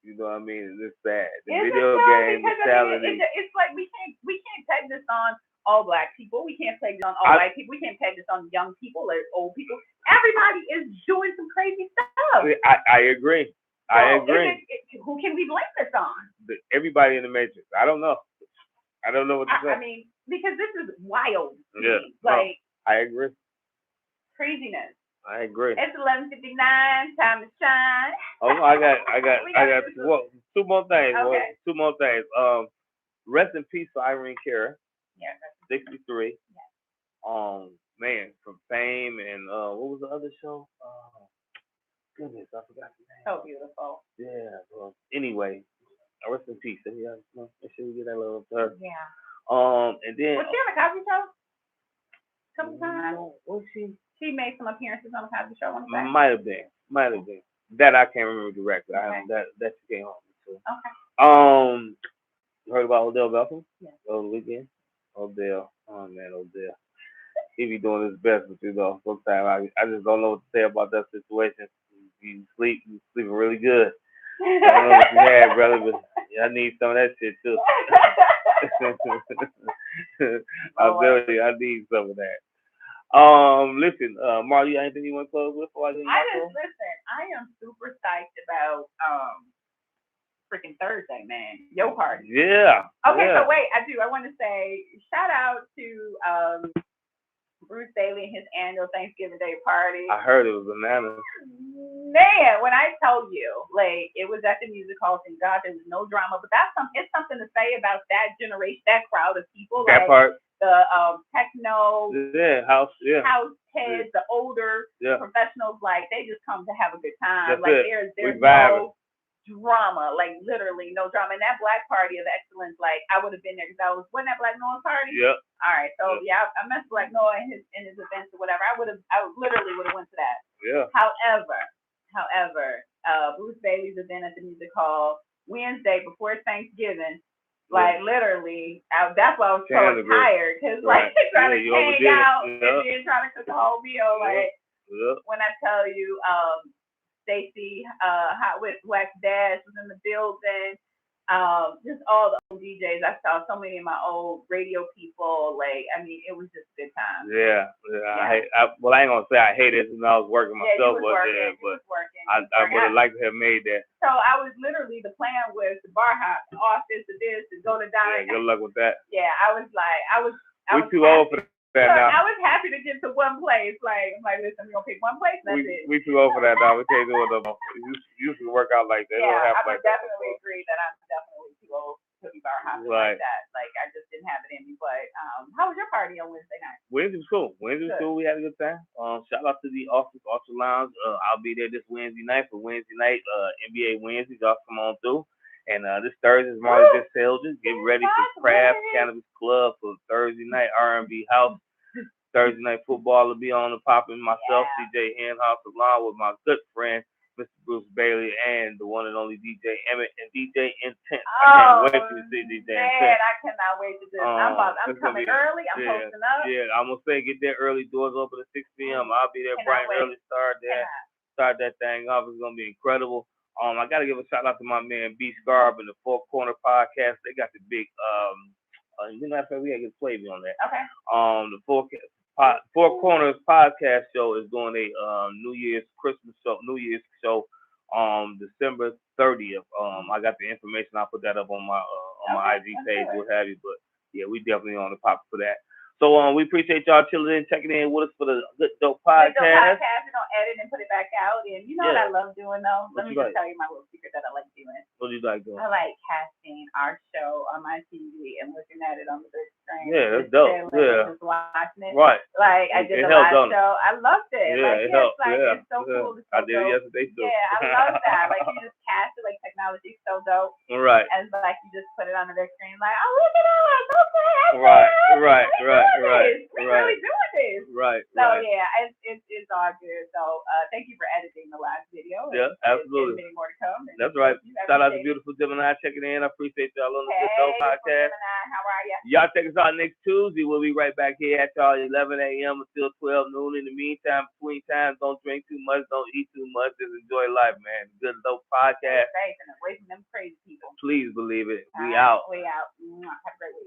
You know what I mean? It's sad. The it's video game mentality. It's like we can't peg this on all black people. We can't peg this on all white people. We can't peg this on young people or old people. Everybody is doing some crazy stuff. I agree. So I agree. Who can we blame this on? Everybody in the Matrix. I don't know. I don't know what to say. I mean, because this is wild. Yeah. Like, I agree. Craziness. I agree. It's 11:59. Time to shine. Oh, I got two more things. Okay. Two more things. Rest in peace for Irene Cara. Yeah. 63. Yeah. Man, from Fame and what was the other show? Goodness, I forgot the name. So beautiful. Yeah. Well, anyway, rest in peace. Make sure we get that love to her. Yeah. And then. Was she on the Cosby Show? Couple times. Was she? She made some appearances on the Cosby Show. Might have been. That I can't remember directly. Okay. That came home too. Okay. You heard about Odell Beckham? Yeah. Over the weekend. Odell. Oh man, Odell. He be doing his best, but you know, sometimes I just don't know what to say about that situation. You sleeping really good. I don't know what you had, brother, but I need some of that shit too. I'll tell you, I need some of that. Listen, Marley, anything you want to close with? Listen, I am super psyched about freaking Thursday, man. Yo party. Yeah. Okay, yeah. So wait, I want to say shout out to Bruce Bailey and his annual Thanksgiving Day party. I heard it was bananas. Man, when I tell you, like, it was at the music hall, and God, there was no drama, but it's something to say about that generation, that crowd of people. That part. techno house heads, the older professionals, like they just come to have a good time. That's like it. there's no drama, like literally no drama. And that Black Party of Excellence, like I would have been there because wasn't that Black Noah's party? Yep. All right, so I met Black Noah in his events or whatever. I literally would have went to that. Yeah. However, Bruce Bailey's event at the Music Hall Wednesday before Thanksgiving. Like literally, that's why I was so tired because like trying to hang out and then trying to cook a whole meal. Like when I tell you, Stacy Hot Wax Dash was in the building. Just all the old DJs. I saw so many of my old radio people. Like I mean, it was just a good time. Yeah. I ain't gonna say I hated it when I was working myself, but I would have liked to have made that. So I was literally the plan was the bar hop, office, to this, to go to dine. Yeah, good luck with that. Yeah, I was like, we too old for that now. I was happy to get to one place. Like I'm like, listen, we're gonna pick one place. That's it. We too old for that now. We can't do it no more. You used to work out like that. Yeah, I would definitely agree that I'm definitely too old to be bar hopping like that. Like I just didn't have it in me. But how was your party on Wednesday night? Wednesday was cool. We had a good time. Shout out to the Office Ultra Lounge. I'll be there this Wednesday night for Wednesday night NBA Wednesdays. Y'all come on through. And this Thursday is Marley Just Soldiers. Get ready for Craft Cannabis Club for Thursday night R&B House. Thursday night football will be on the popping. Myself, DJ Henhouse, along with my good friend Mr. Bruce Bailey and the one and only DJ Emmett and DJ Intent. I can't wait to see DJ Intent. I cannot wait to do this. I'm coming early. I'm posting up. Yeah, I'm gonna say get there early. Doors open at 6 p.m. I'll be there bright and early. Start that thing off. It's gonna be incredible. I gotta give a shout out to my man B Scarb and the Four Corner Podcast. They got the big we gotta get Flavy on that. Okay. The Four Corners Podcast show is doing a New Year's show December 30th. I got the information. I'll put that up on my IG page, what have you. But yeah, we definitely on the pop for that. So we appreciate y'all chilling in, checking in with us for the Good Dope Podcast. We're gonna edit and put it back out. And you know what I love doing though? Let me just tell you my little secret that I like doing. What do you like doing? I like casting our show on my TV and looking at it on the big screen. Yeah, that's dope. Just watching it. Right. Like I did the live show. I loved it. Yeah, it helped. It's so cool. It's so I did it yesterday too. Yeah, I love that. Like you just cast it, like technology is so dope. Right. And like you just put it on the big screen, like, oh look at us, okay. Right. We're really doing this. Right. So yeah, it's all good. So thank you for editing the last video. Yeah, absolutely. There's many more to come. That's right. Shout out to Beautiful Gemini checking in. I appreciate y'all on the Good Dope Podcast. Gemini, how are you? Y'all check us out next Tuesday. We'll be right back here at y'all 11 a.m. until 12 noon. In the meantime, between times, don't drink too much, don't eat too much. Just enjoy life, man. Good Dope Podcast. Stay safe and away from them crazy people. Please believe it. We out. We out. Have a great week.